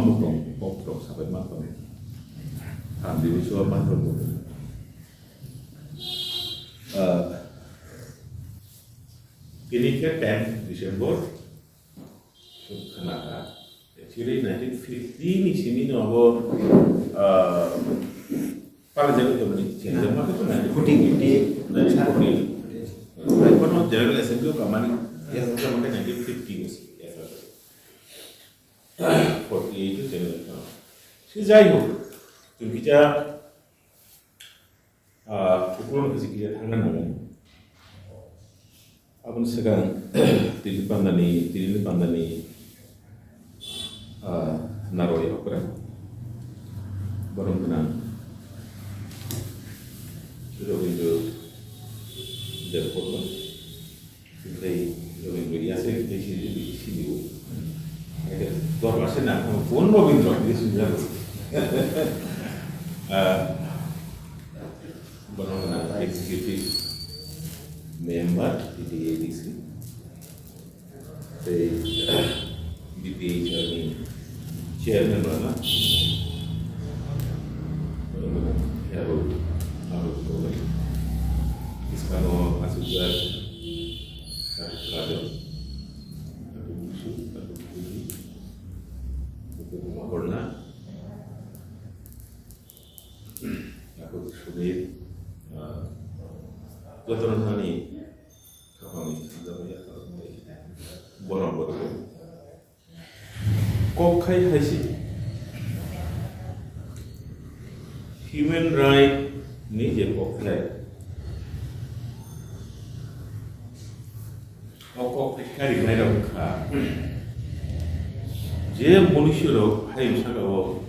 bukrong bokrong sampai makan. Ambil suap makan. Ini kan 10 Desember. Kenapa? Actually 1950 di sini nopo pada jalan itu mana? Jalan apa itu mana? Kuting di. Kalau jalan SMP kemana? Ya sudah mungkin 1950 sih. 48 itu jalan. Sejauh itu kita ukuran kesekian tangan mana? Apa sekarang di depan ni naroy opera baru kenal sudah itu dari foto dari itu ya saya di sini ada dua pasien nak phone mobil drop di sini baru kenal executive member di ADC di chairman mana harus boleh sekarang masuk ke kadang musuh itu pernah aku sulit jatuh nani kami sudah banyak borong-borong kok kayak hasil human right ni je kok kayak kok kari mai dong ka je manusia lo hai sagawo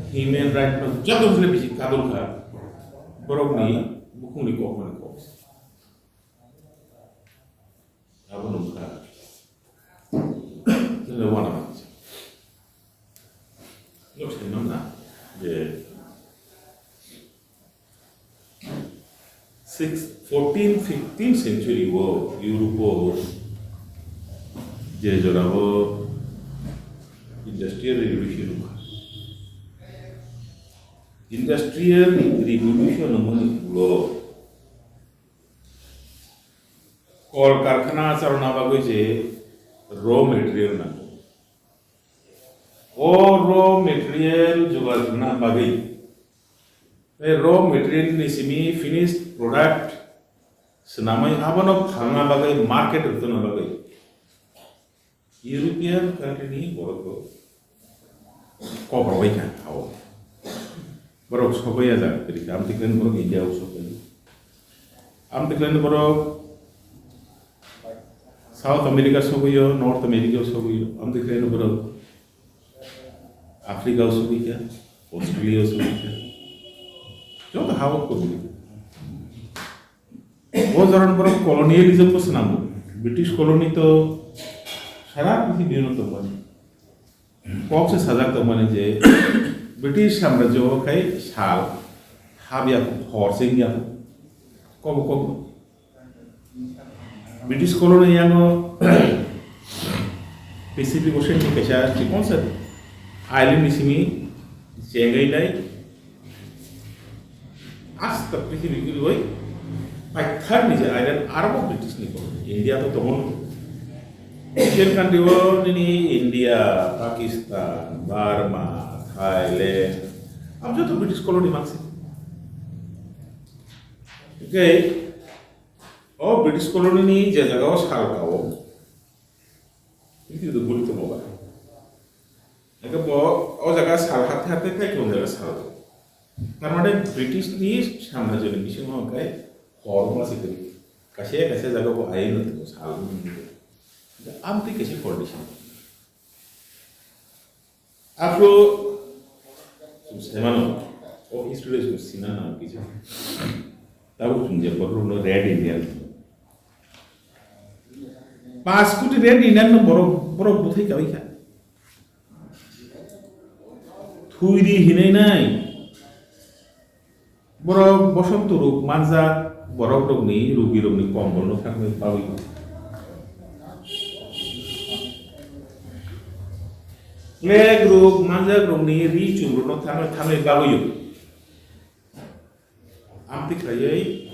human right no jatuh lebih sih kabur ka borong ni bukan di kok mana kok apa nungka itu lawan apa Look, remember the 14th, 15th century wo Europe je jorabo industrial revolution namun lo kol karkhana charana bagai je raw material na raw material juga na bagai raw material ni semi finished product senamai apa no phanga bagai market itu na bagai European country ni borok ko berway kan tahu borok sokoy aja jadi am tiklen borok India sokoy am tiklen borok South America sokoy North America sokoy am tiklen borok Africa sokoy क्या Australia sokoy क्या जो तो how को वो जरूर पर colonialism को सुनामो British colony तो सारा किसी बिनो तो बने कौन से सजा तो बने जे British साम्राज्य को कई साल हाबिया हॉर्सिंग या कब British colony यानो Pacific Ocean में कैसा कौन सा island इसमें जगह नहीं आज तक पृथ्वी की लोई by third नीचे island Arab British नहीं को India तो Asian country wo ini India, Pakistan, Burma, Thailand अब जो तो British colony मांग से okay और British colony नहीं जगह वो साल का वो itu गुली तो मोबाइल अगर वो और जगह साल हाथे क्या क्यों जगह साल karena British ni sama jadi misi mau kayak hormat sih kasih jagah ko air itu salah gitu am tu kasih condition afro semana oh history itu sina nama gitu tahu tunjuk baru no red Indian pas kuti red Indian no borok buthai kau ikan thui di hinai nai borok bosonto rok manja borok rok ni rugi rok ni kombol no thakme pawi 1950 Plek ruk manjak ruk ni ri chungru no thamai bagoyu. Ampi kayai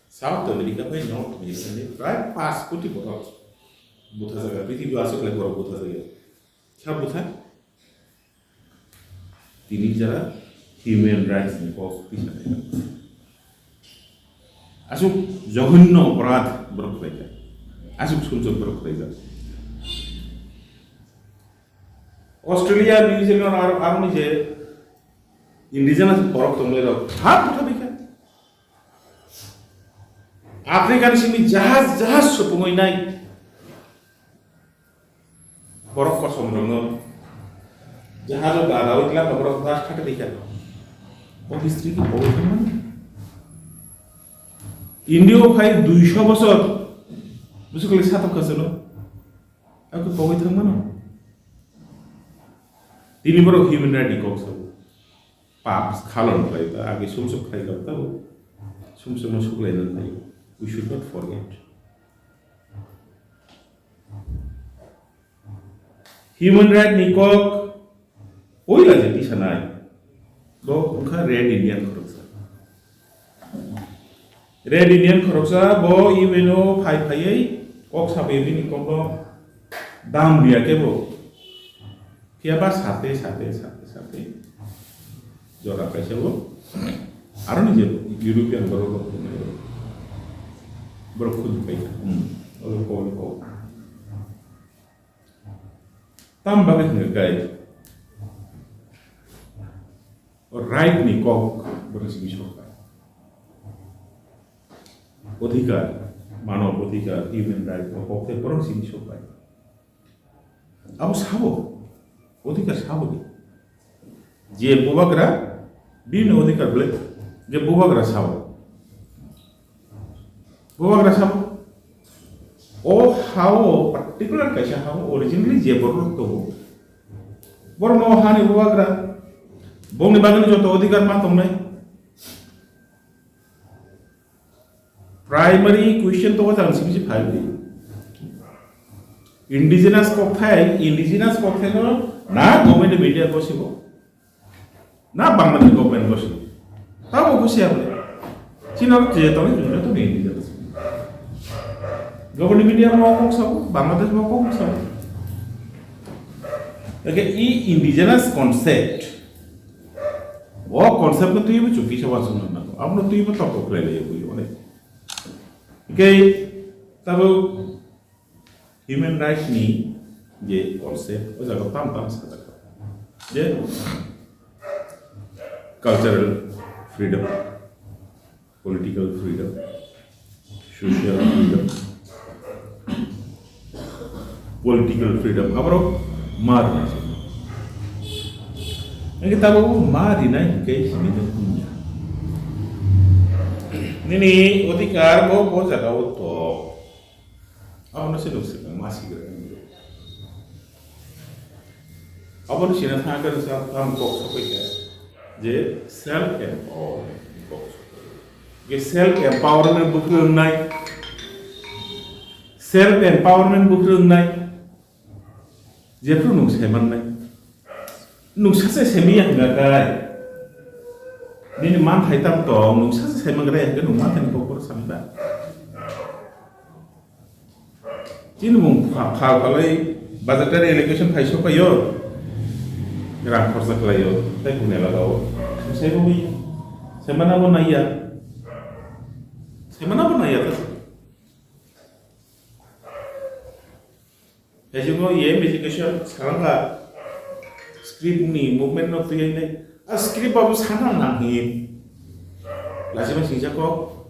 South America by North America right past kuti botot. Butha jaga prithibi asuk lai boro butha jaga. Kya butha? Tini jara human rights ni kok pisah. Asuk jahunno aparadh borok laika. Asuk sunjok borok laika. Australia, New Zealand army je indigenous borok tonglai rok har butha bika. African sini jahaz supungoi nai. Borok kosom rongo. Jahaz dalau itla borok das khate dikha. O history ki bahut man. India bhai 200 বছর বুঝলে সাতক আছিল aku bahut man. Ini baru human rights kok sabu. Paps khalon khai ta age sumsuk khai ta sumsuk masuk lai na thai. We should not forget. Human rights ni kok oi la jeti sanai. Bo ukha red Indian khoroksa. Red Indian khoroksa bo eveno phai kok sabe ni kok dam dia ke bo. Kiapa sate jora kaisa bo aro ni je European borok khud pai ko tam bagai ngai right ni kok berisi sokai অধিকার মানব অধিকার human right পক্ষে berisi sokai abo sabo অধিকার sabo যে বুবাকরা বিভিন্ন অধিকার বলে যে বুবাকরা sabo o how particular kaisa how originally je borok to borno hani bubagra bongni bagani joto odhikar ma tomnai primary question to jang sibisi file di indigenous kothai no na government media bosibo na bangladesh government bosibo tabo bosia bole china je to ni to indigenous Government media mau kok sabu, Bangladesh mau kok sabu. Oke, ini indigenous concept. Oh, concept itu ibu cuki coba sebenarnya. Apa itu ibu tak kok lele ibu ini. Oke, tapi human rights ni, je concept, oh jaga tam saja. Je cultural freedom, political freedom, social freedom. Political freedom, abro mar na. Ngi tabo mar na kai sini to punya. Nini odhikar bo jaga to. Abno se lose masi gra. Abno sina tha kar sa kam ko sabai ka. Je self empowerment ko. Ge self empowerment bukrung nai. Self empowerment bukrung nai. Jepro nung seman nai, nung sase semi yang gagai, ini man hitam tong nung sase seman gagai yang nung man tani kokor samda. Ini mung kalai budgetary allocation paisa pa yo, Kerang khorsa kelayo, tapi punya lagau, saya bui, semana pun naya tu. Ejungo ye education sekarang ka script ni movement no tu ye a script babu sana nangin lazima sinja ko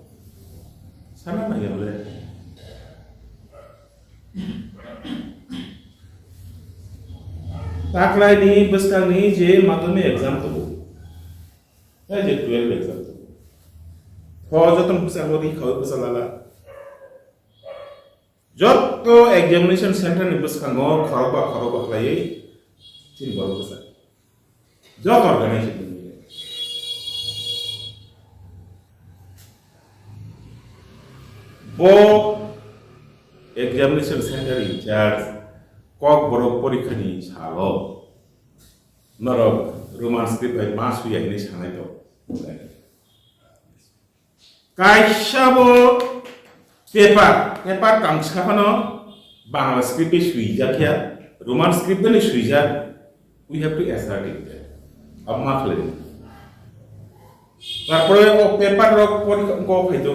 sana na ya le taklai ni baskal ni je madhyamik exam to je 12 exam to joton bisa lori khaw bisa lala joto examination center ni bus kango khoroba lai chin boro bus joto organization ni bo examination center in charge kok borok porikha ni salo norok roman script by mas wi ni sanai to kaisabo paper kangsa khano bangla script suija kya roman script ni suija we have to assert it amma khale তারপরে ও paper rock কো খাইতো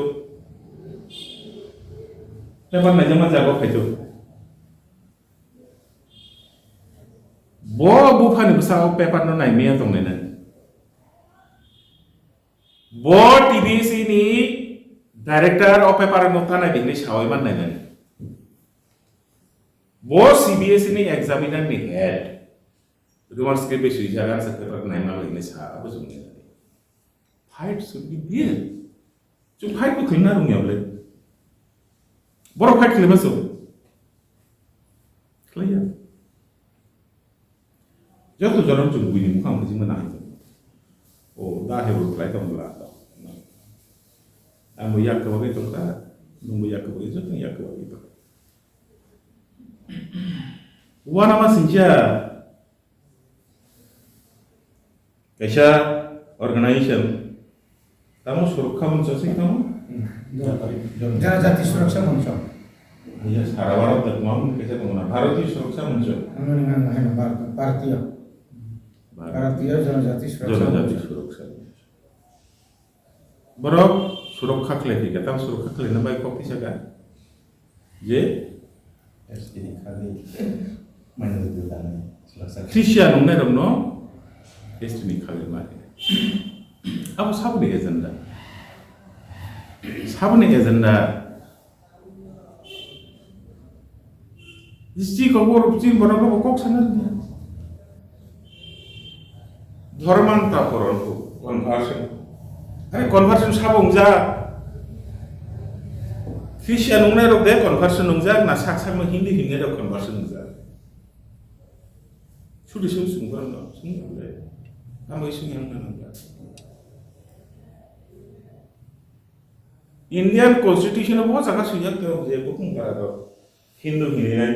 paper না জমা যাবো খাইতো bo buphani bsao paper no nai me tong ne bo tvc ni director of paper no ta nai ni sawai man nai bo cbs ni examiner ni head roman script be sui jaga sa paper nai ma ni sa abu sum ne fight should be there chung fight ko khina rung yable boro fight khile baso clear 저도 저런 좀 보이는 무강 거짓말 아니죠. 나 해볼 플라이 좀 몰랐다. 뭐 약간 거기 좀 다, 너무 약간 거기 좀 약간 거기 또. 원하면 진짜 कैसा organisation तमो सुरक्षा मंच से तमो जनजाति सुरक्षा मंच ये सारा भारत तक मालूम कैसे तमो भारतीय सुरक्षा मंच भारतीय जनजाति सुरक्षा बरक सुरक्षा खलेखि गता सुरक्षा खलेना बाय कॉपी सगा जे एसटी खाली माने दुलाने क्रिश्चियन नंने रमनो एसटी खाली माने अब साबने एजेंडा जिसकी खबर चिन बरक बकक सना धर्मांता करण को कन्वर्सन अरे कन्वर्सन साबंजा क्रिश्चियन नंने रक दे कन्वर्सन नंजा ना साकसा म हिंदी हिंगे रक कन्वर्सन नंजा सुदि सुंगरन न सुंगले आमै सुंगन नंगा इंडियन कॉन्स्टिट्यूशन बहुत जगह सुझाव तो जे बुकिंग करा दो हिंदू हिंदी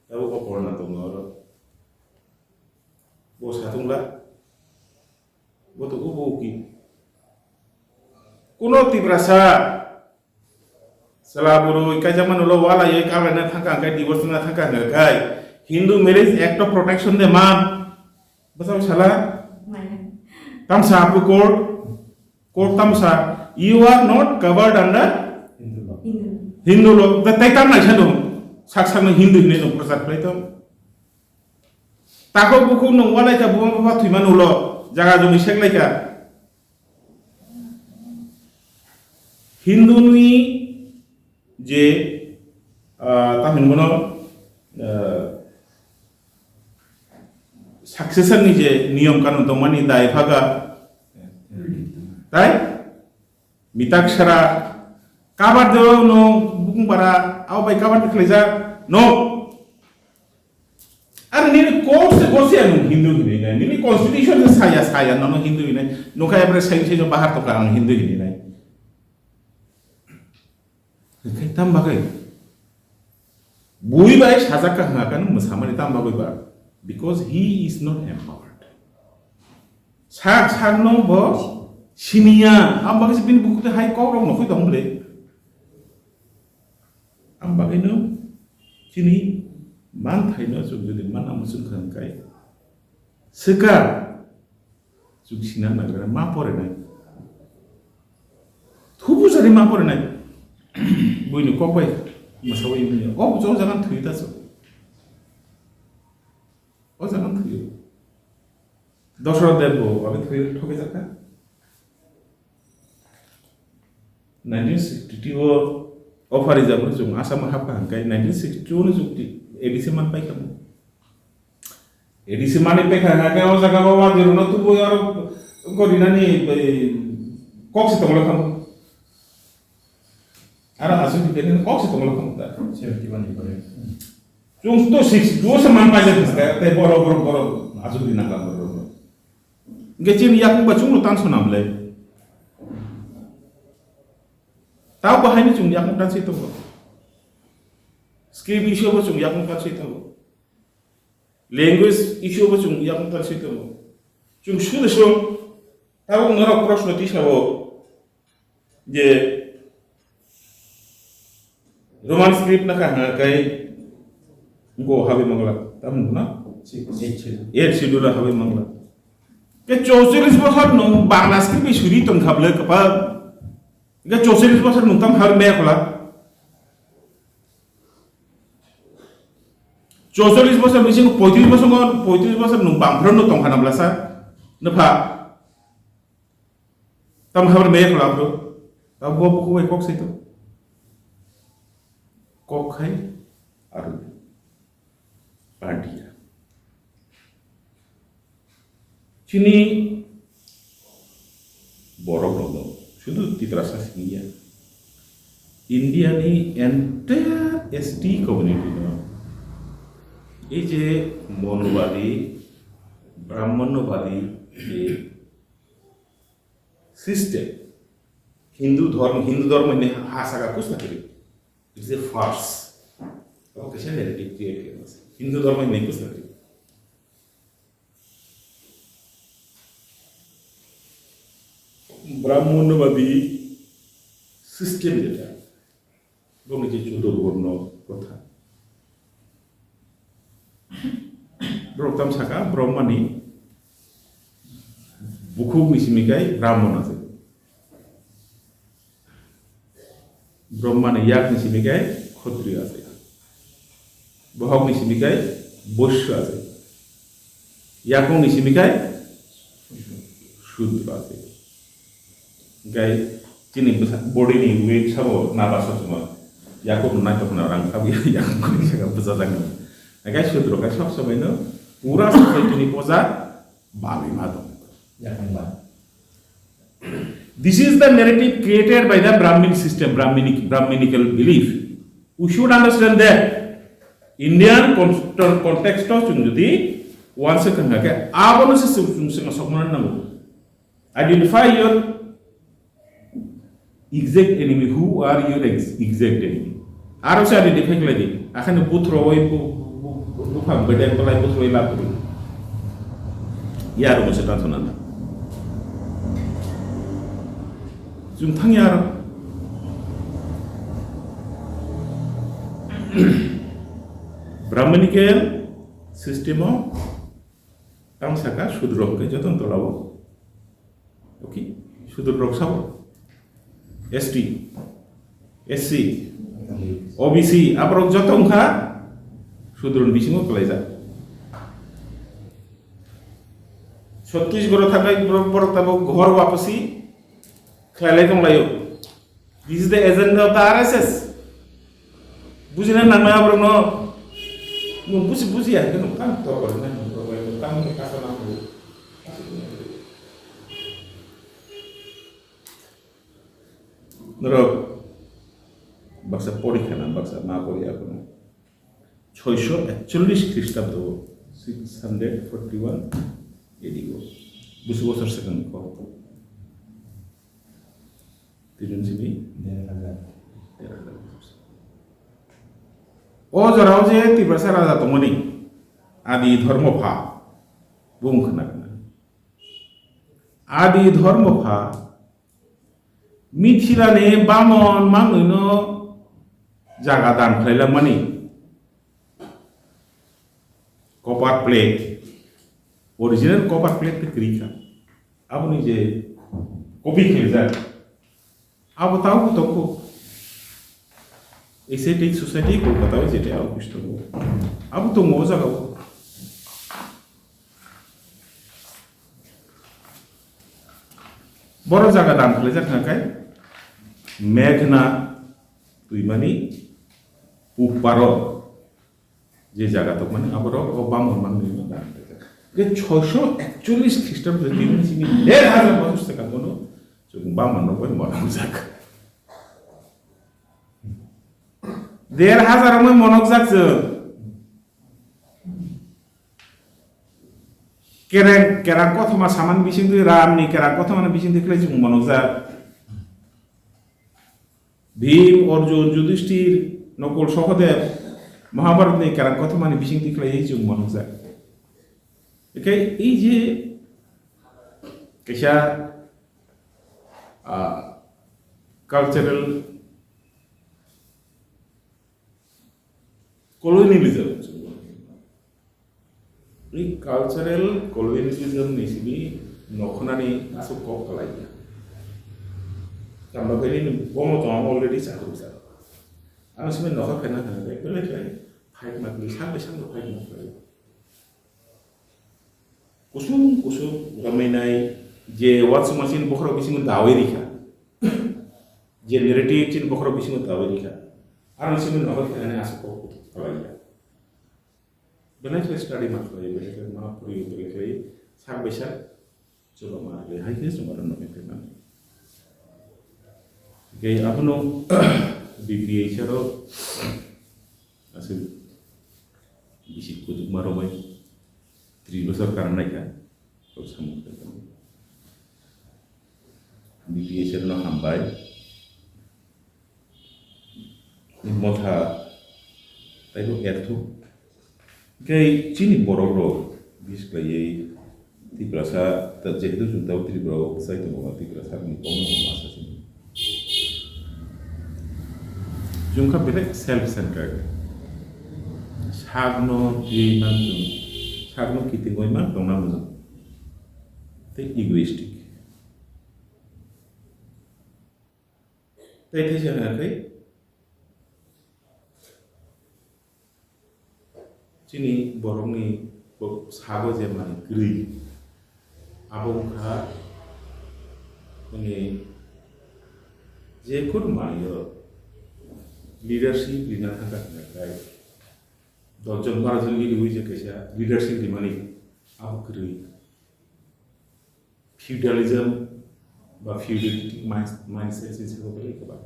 तब को पढ़ना तो नरो वो सातुंगला वो तो उबो की कुनो तिब्रासा सलाबुरु इका जमान उलो वाला ये का ना थका का डिवोर्स ना थका गाय Hindu marriage act of protection दे मान बताओ साला तमसा आपको कोर्ट तमसा you are not covered under Hindu law the taitam na chado saksak na Hindu ne no prasar plaito tako buku no wala ka buang ba thuiman ulo jaga jumi seklai ka Hindu nui je tamin bono successor ni je niyam kanun to mani dai bhaga tai Mitaksara kabar do no bukung para au bai kabar dikleja no are ni court se gosi anu Hindu ni ni constitution se saya no Hindu ni no kaya pre sai se jo bahar to karang Hindu ni nai kai tam bagai bui bai sajaka ngakan musamani tam bagai ba because he is not empowered sak no bo Sinia, ambag si bin buku te hai kau rong nokoi dong ble. Ambag ino, sini man thai no suk jadi man amusun kan kai. Sekar, suk sina nagara ma pore nai. Thubu sari ma pore nai. Bui no kok bai, masawa ini. Oh, jauh jangan thui ta so. Oh jangan thui. Dosra debo, abi thui thoke jaka. 1962 offer is a jung asam hapa kai 1962 no jukti edisi man pai kamu edisi man pe kha ka o jaga ba diru no tu bo yar ko dinani kok se tongla kamu ara asu di den kok se tongla kamu ta 71 ni pare jung to 6 do se man pai le te boro asu di na kamu ngecim yak ba chung lu tan sonam le tahu bahaya ni cuma yang mudah situ. Script issue apa chung yakung tal sitamo. Language issue apa chung yakung tal sitamo. Chung sudah chung tahu ngerak proshno tisabo je Roman script na kah kai go habe mangla tam na एक schedule habe mangla ke 44 বছর nung bangla script suri tum khable kapa ke 44 বছর nung tam har me khola 44 বছর missing 35 বছর nung bangphron no tong khanamla sa napa tam har me khola bro tam bo ko kok sito kok khai aru partia Chini borok logo, sudah Twiprasarok India ni entire ST community no, ini monobadi, Brahmanobadi system Hindu dharma ini hasaga kus nakiri, it's a farce. Kalau kisah narrative create kiya Hindu dharma ini kus nakiri. ব্রাহ্মণ্যবাদী system যেটা এবং যে চতুর্বর্ণ প্রথা ব্রহ্মতাম শাখা ব্রহ্মানি বুকুক নিসিমিকাই ব্রাহ্মণ আছে ব্রহ্মানি ইয়াক নিসিমিকাই ক্ষত্রিয় আছে বহক নিসিমিকাই বৈশ্য আছে ইয়াকং নিসিমিকাই শূদ্র আছে Gai cini body ni weight sabo nabasa cuma Yakob naik tu kena orang kami yang kuni sangat besar lagi. Gai sudro gai sab sabai no pura sampai cini poza bali madam. This is the narrative created by the Brahmin system, Brahminical belief. We should understand that Indian context of chunjuti once a kanga ke abono se sumsunga sokmanan namu. Identify your exact enemy. Who are your exact enemy? Arab se identify lagi. Akan putro woi bukan bedeng pelai putro woi lapuri. Ya rumah setan sonana. Jum thang ya Arab. Brahmanical system of tam saka shudrok ke joton tolabo. Okay, shudrok sabo. ST, SC, OBC, aprok jotong kha sudron bisingo kelaisa. Chhattisgarh thakai borok tabo ghor wapasi khelai tong layo. This is the agenda of the RSS. Bujina nama aprok no busi ya kan kan to korna kan kasana ko. Nero baksa porikha na baksa ma pori akono 641 খ্রিস্টাব্দ 641 এদিগো 20 বছর second কো তিন GB ও জরাও যে Twiprasarok রাজা তমনি আদি ধর্মফা বুমখনা আদি ধর্মফা Mithilane bamon manguino jaga dan khailang mani copper plate original copper plate te krika abuni je copy khilja abu tau to ko aesthetic society ko batao jete abu kisto abu to mo jaga boro jaga dan khailang kai মেঘনা তুই মানে উপপারো যে জায়গা তো মানে আবার বামন মানে যে 641 খ্রিস্টাব্দে তিন সিনি 1000 বছর থেকে কোনো বামন নয় মনকজাক 1000 ময় মনকজাক কেরাং Kothoma saman bising tu ramni Kerang Kothoma bising tu kelai মনকজাক Bhim Arjun Yudhishthir Nakul Sahadev महाभारतनि Kerang Kothomani बिसिंथि खालायै जों Monokjak बेखाय এই যে कैसा cultural colonialism এই cultural colonialism निसिबि नखनानि आसो कप खालायो Tambah ini bomo tong already satu besar. Aku sebenarnya nggak pernah dengar. Boleh kan? Fight mati, sampai fight mati. Kusum, ramai nai. Je what's machine bokro bising dawai rika. Je narrative chin bokro bising dawai rika. Aku sebenarnya nggak pernah asal kau kalau ya. Benar saya study mati. Benar saya mana puri itu kali. Sampai besar. Coba mati. Hai kes cuma orang nak pernah. Kaya apa no BPA charo asal bisik kutuk maromai 3 besar karena kan kalau sama kita BPA charo no hambai ni motha tayo ertu kaya cini bororo bis kaya Twiprasa terjadi tu sudah Twiprasa saya tu mau Twiprasa ni kono masa sini Jungka bilang self-centered. Sagno di mantu, sagno kita goi man dong namun, te egoistic. Te itu jangan kai. Cini borong ni sago zaman geri, abang kah, ini jekur mayo. Leadership lina thangka kai dojon 12 jon leader hoise kaisa leadership limani abu kri feudalism ba feudalistic mindset is ko bale ka ba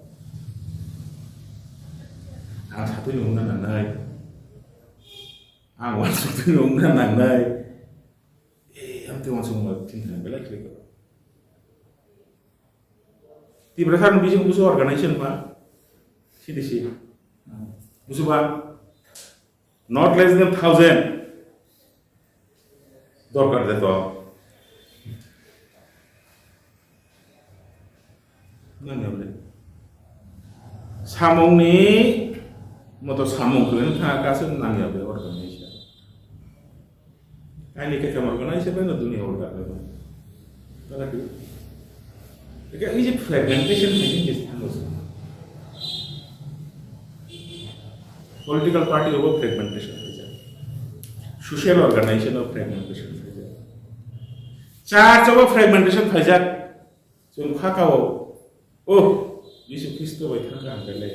ang satu nungna nanai ang wan satu nungna nanai am te wan summa tinna bale ka Twiprasarok bising busu organization ba Sih, musuh not less than 1,000. Dorkar deh toh. Nggak boleh. Samong ni, motor samong kalian tak kasih nggak boleh organisasi. Ini kita organisasi apa nih dunia orang kata. Kalau tu, jika ini fragmentation ini jadi halus. Political party over fragmentation हो जाए, social organization over fragmentation हो जाए, church over fragmentation हो जाए, जों खाकाओ, ओह, यीशु Christ को बैठा कर अंगले,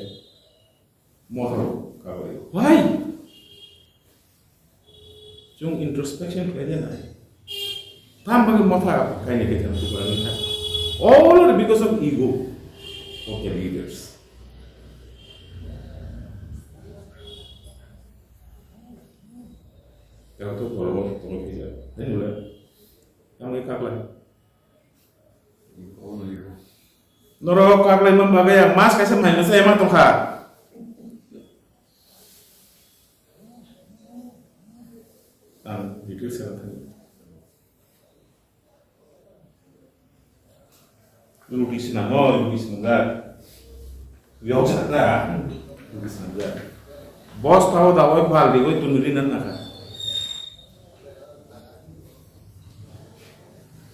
मोहरो कावे, why? जों introspection कर जाना है, ताम बगे मोथा कहीं नहीं कहते हैं तो नहीं all because of ego of the leaders. Kalau tu kalau tolong kerja, ni boleh. Yang ikut lagi. Norok kak lagi membagai yang mas kasih main saya emang tuh kak. Itu saya tahu. Lukis nama, lukis enggak. Biasa lah, lukis enggak. Bos tahu tahu apa hal itu tunjukin nak.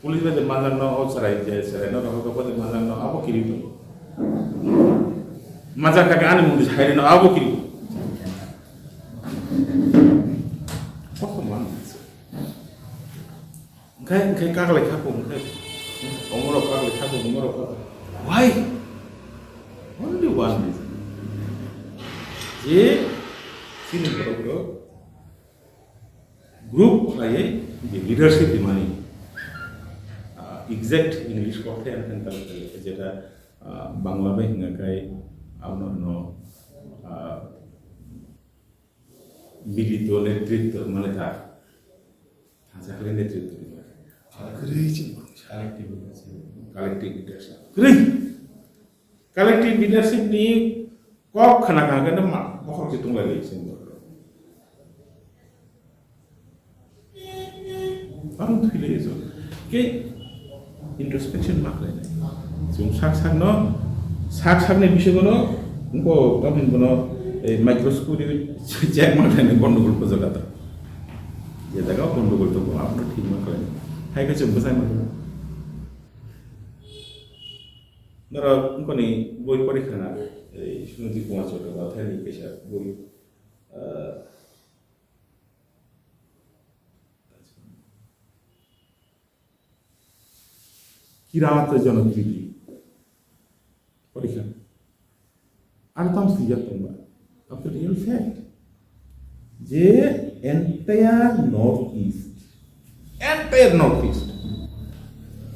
Pulis pada mandan no serai no kalau pada mandan no apa kiri tu, masa kakak ane mungkin hari no apa kiri, apa mana? Kai kakak lagi apa mungkin, umur apa? Why? Only one reason. Je sini bro, group lagi leadership di mana? Exact English kok yang kan kalau kita Bangla bah hingga kai no begitu netrito maleta hanya kalian netrito collective leadership ni kok kena kagak nama kok hitung lagi sih Arun thile eso. Ke introspection mak lai nai. Jung sak ne bishay gono unko tamin gono microscope check mak lai nai gondogol ko jaga ta. Je jaga gondogol to apna thik mak lai. Hai ka chum basai mak. Nara unko ni boi parikha na Shunati Kumar Chota ba thai ni kesha boi Kirat Janakriti Parikha Antam Sijatamba of the real fact the entire northeast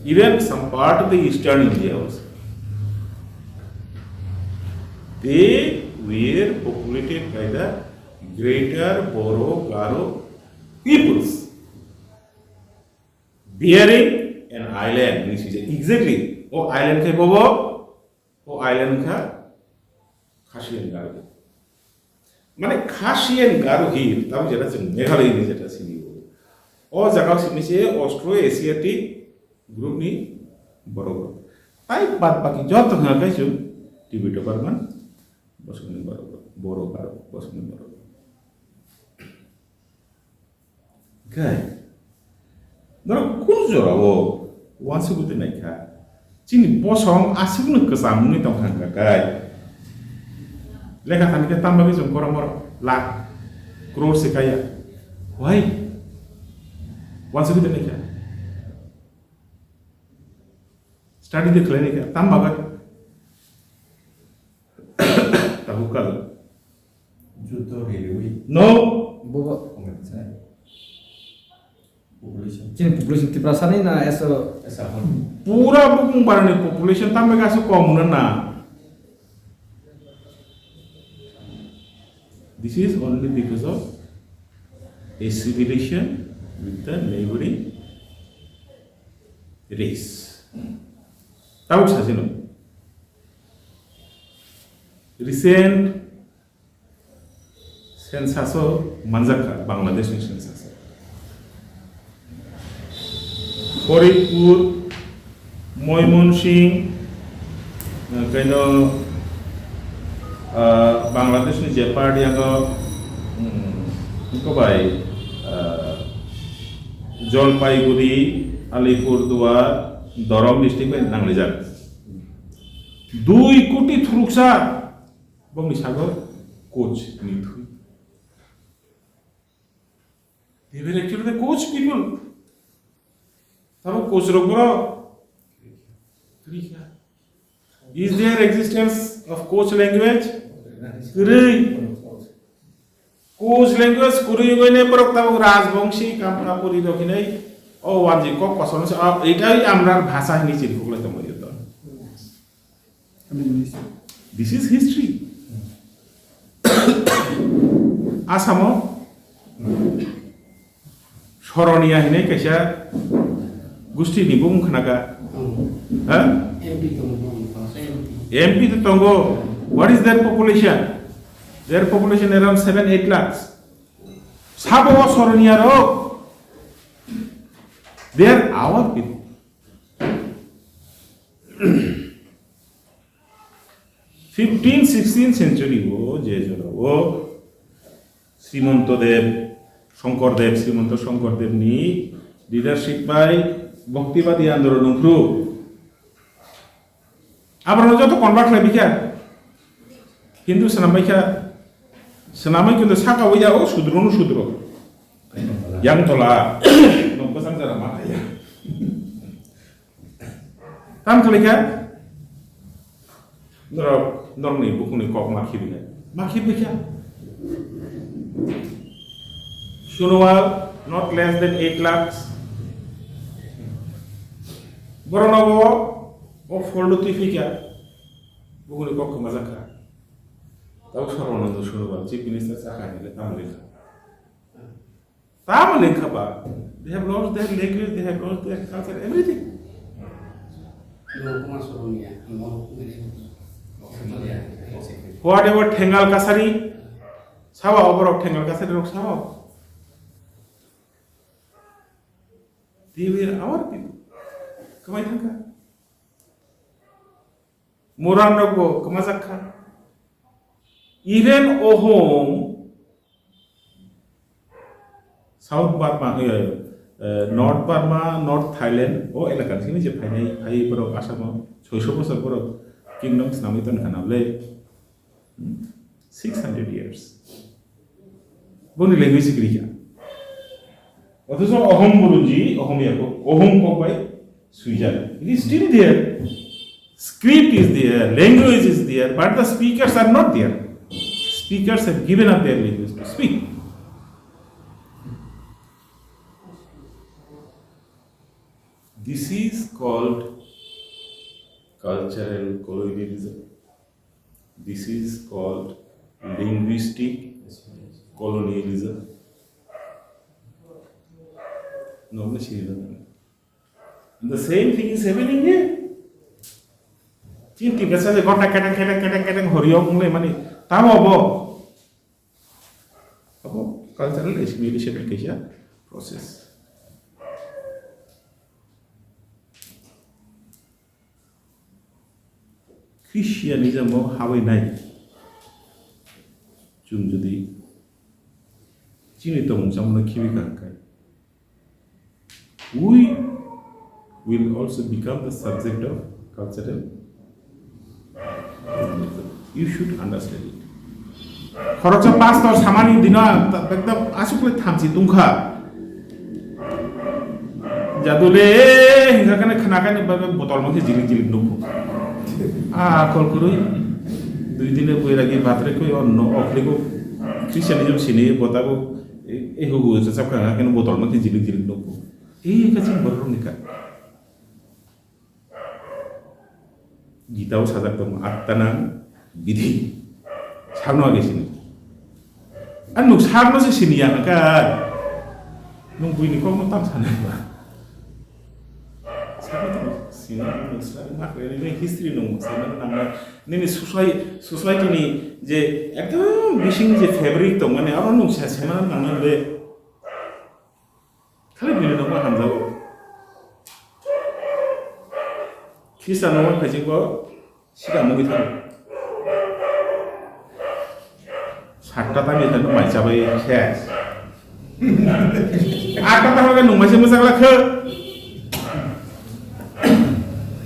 even some part of the eastern India also they were populated by the greater Boro Garo peoples bearing an island which is exactly island ke bobo island ka Khasian Garo মানে Khasian Garo hill তাও যেটা মেঘালয় নি যেটা সিনি জায়গা সিনি সে Austro Asiatic group নি বড় তাই বাদ বাকি যত না গাইছো টিবিটো পারমান বসুনি বড় Garo বসুনি বড় গাই 너는 kunjora wo wansi gute naikha chini bosong asibnu kesamuni tong hangka kai lekha kan ke tambah ke jong koromor lak crore se kaya why wansi gute naikha study de clinic tambah ba tabukal juto railway no bobo population population Twiprasarok na eso pura bukung barani population tambah kasu common na this is only because of assimilation with the neighboring race tahu saja no recent census manjaka Bangladesh census Koripur, Moymonsinh, kayno Bangladesh ni Jepard yang ko bai Jolpaiguri, Alipurduar, Dorong district bai nanglejak. 2 কোটি থুরুকসা bang sago coach ni thui. They were actually the coach people. Coach is there existence of coach language? Coach language kuri goine porok tabo rajbongshi kamkapuri dokhinai o wanji kok koson se etai amrar bhasha hini chirkule to moyo to this is history asamo shoroniya hine kesha Gusti ni bung kanaga MP to Tongo what is their population around 7-8 lakhs sabo soroniya ro they are our people 15th-16th century je joro Srimantodev Shankardev ni leadership by Bhaktivadi Andolon group. Abra joto convert lai bikya Hindu sanamai kintu saka waya o sudro yang tola no pasang jara mata ya tam kalika norni bukuni kok makhi bikya Sunwal not less than 8 lakhs Boronovo of Foldotifika Buguni Kok Mazaka. Those are one of the Sunwal, Chief Minister Sakani, the Tamalinka. They have lost their language, they have lost their culture, everything. Whatever Tengal Kasari, Sawa over of Tengal Kasari of Sawa. they were our people. Kamai thangka. Moran roko kamajakha. Even Ohom, South Burma, North Burma, North Thailand, eleckan sini je Pai Poro Asamo, Chosho Poro kingdoms Namiton Kanable 600 years. Boni language Greek. What is Ohom Buruji, Ohomiako, Ohom Kopai, Switzerland. It is still there. Script is there, language is there, but the speakers are not there. Speakers have given up their language to speak. This is called cultural colonialism. This is called linguistic colonialism. No, the same thing is happening here. Cinti biasa je kota kadang horiok mulai mani tahu apa cultural assimilation education process. Christianism mau Hawaii naik, jum jadi cini tong sama kiwi kangkai. We will also become the subject of cultural. You should understand it. Khoroksa pastor samani dina ekdam asukle thamsi tungkha. Jadule hingga kana khanakan botol mangke jiling-jiling nuku. Kol kurui 2 dine boiragi batre koi onno okliko Christianism sini botago hugu sesap kana kana botol mangke jiling-jiling nuku. Kacing baru nikah. Gitau sajak tong attanang bidhi sarno age sini anu sarno se sini ya kan nung buini ko mo tam sana ba sarno tong sini nung sarno mak ini history nung sarno nang ni society ni je ekdom bishing je fabric tong mane aro nung sa sema nang le khali bile nung hamzago Kisah nomor kaji ko siapa mungkin tahu. Sakta tadi kan macam apa kes. Apa tahu kan masih masalah ke?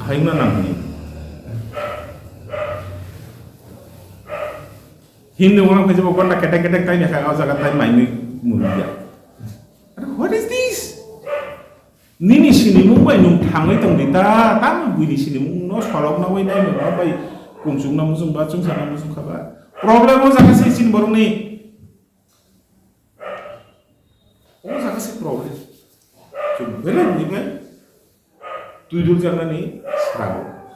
Aing mana ni? Hindu orang kaji ko nak ketek-ketek tadi nak awak jaga tadi main mulia. What is this? Nini sini mumbai nung thangai tong dita tam bui di sini mung no salok na wai nai no bai kumsung na musung bacung sana musung khaba problem ho jaka se sin borong ni o jaka se problem cum bela ni mai tuidul jana ni srago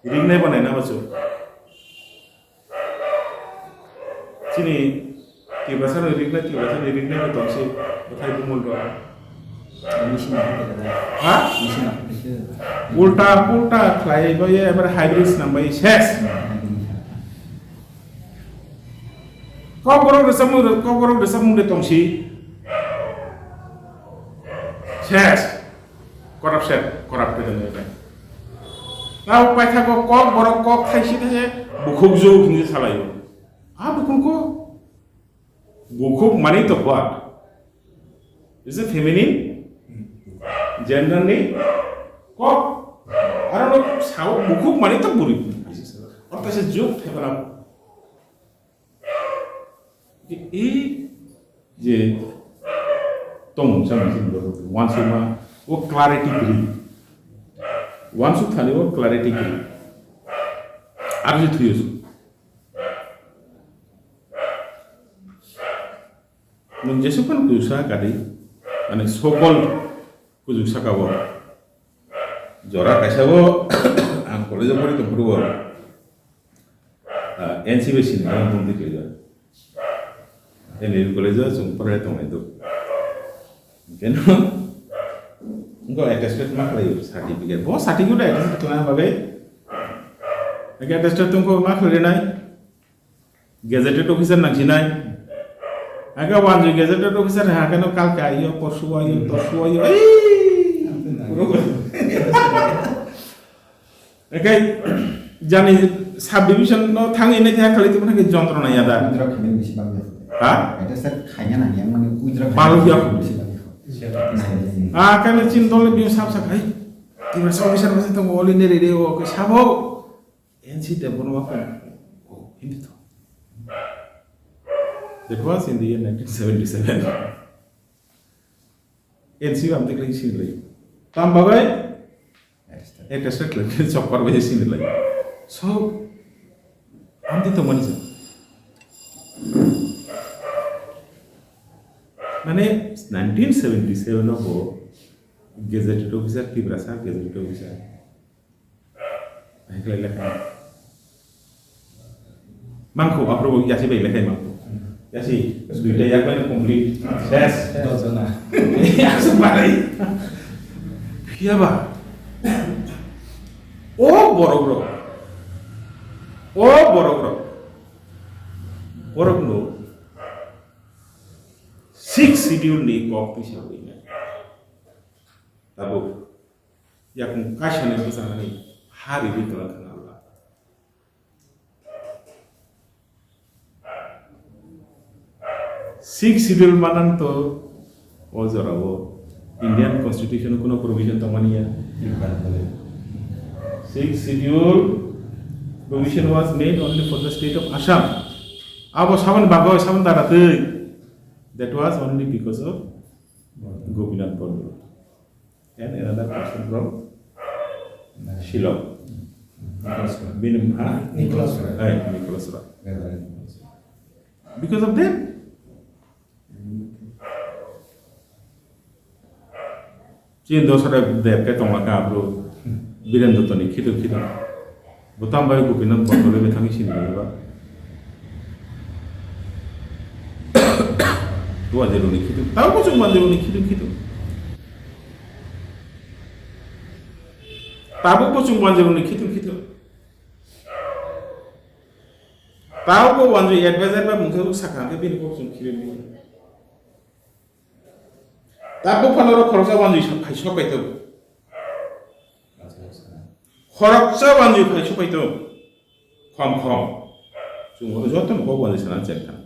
ring nai banai na bacho sini Twiprasarok ring nai to se bathai bumul do उल्टा खाई ये एबार hybrids नाम्बाय शेष कबरक रेसम मुंडे तंसी शेष corrupted जाबाय नाव पाइथाको कक बरक कक थाइसे थाइसे बुखुक जौ हिंजे सालायो बुखुको बुखुक माने तो what is it feminine gender ni kok orang sawo buku mani tak buri orang tak sejuk hebat je tong sama sih baru once uma वो clarity kiri once thani वो clarity kiri arji thuyus menjesukan kusa kadi ane sokol kujuk sakawo jora kasawo ang college pori to purwo NCB sini ang bundi kerja ini college sung pore to itu keno enggak attested mak layu certificate bo certificate attested to na bagai attested to ko mak le nai gazetted officer nak jinai Aga wanju gazetted officer ha keno kalke aiyo porsu aiyo torsu aiyo একাই জানি sub division থাঙি না যা খালি তুমি নাকি যন্ত্রণা ইয়াদা উইদ্রা খাবেন বেশি ভালো হ্যাঁ এটা স্যার খাইয়া না নিয়া মানে উইদ্রা ভালো দিয়া বেশি ভালো কেন চিন্তলে বিউ সাব সাকাই তিবা সবিসার মাসে তো ওলি নে রেডিও ওকে সাবো এনসি তে বনবা কো হিন্দি তো that was in the year 1977 NC আমতে কই সিনলাই তাম বাবাই একটা স্টেট লাগে চক্কর বেশি সিনলাই সো আমতে তো মনে যায় মানে 1977 হবো গেজেটেড অফিসার ত্রিপ্রাসার গেজেটেড অফিসার একলাই লেখা মাংকো আপ্রবো ইয়াসি বাই লেখাই মাংকো ইয়াসি দুইটা একবার কমপ্লিট শেষ Dozona. ইয়াসি বাই কিয়াবা ও বড় বড় 6 schedule ni kok bisa ini tabu yang kasihnya pesan ini hari ini telah kenal Allah six schedule manan to ojarawo Indian Constitution kuno provision tamania six schedule provision was made only for the state of Assam abo saban bago saban daratei that was only because of Gopinath Bordor and another person from Shillong. Nicholas Nicholas Roy. Because of them. Chin dosara der ke tongla ka bro Birendra Toni khitu Botam bai Gopinath Bordor be thangi sin ba. Dua jeruni gitu. Tahu kok cuma jeruni gitu. Tahu kok cuma jeruni gitu. Tahu kok wanju advisor ba mungkin lu sakang ke bin kok cuma kirim. Tahu kalau khorsa wanju phai sopai to. Khorsa wanju phai sopai to. Khom. Cuma jotan kok wanju sana cerita.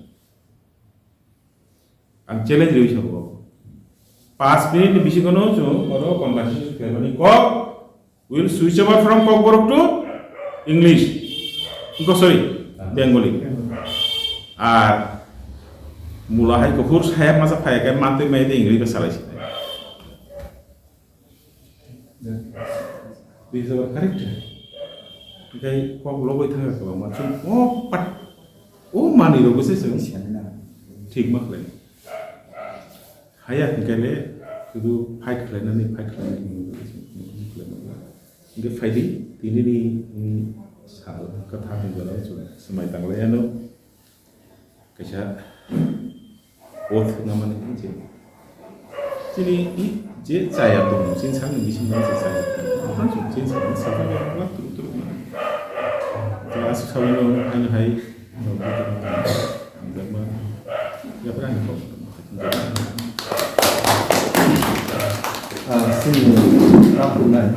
Ang challenge rei sabo 5 minute bisi kono jo oro conversation keloni kok will switch over from kokborok to English sorry Bengali আর mulahay ko hurs hay masa phaya ke mante mai de English ba salai this is our character kai kok logoi thanga ko ma chum pat mani ro gose se ঠিক mak lai hayat kale শুধু fight খেলে না fight খেলে ইনকে ফাইটি তিনি নি সাল কথা বলা সময় তাংলে এনো কাইসা ওথ না মানে যে তিনি যে চায়া তো সিন সাং মিশন না চায়া তান সিন সাং সাবা না তুতু ক্লাস সাবিনো আইন high Debbarma ya pernah kok sini rambulan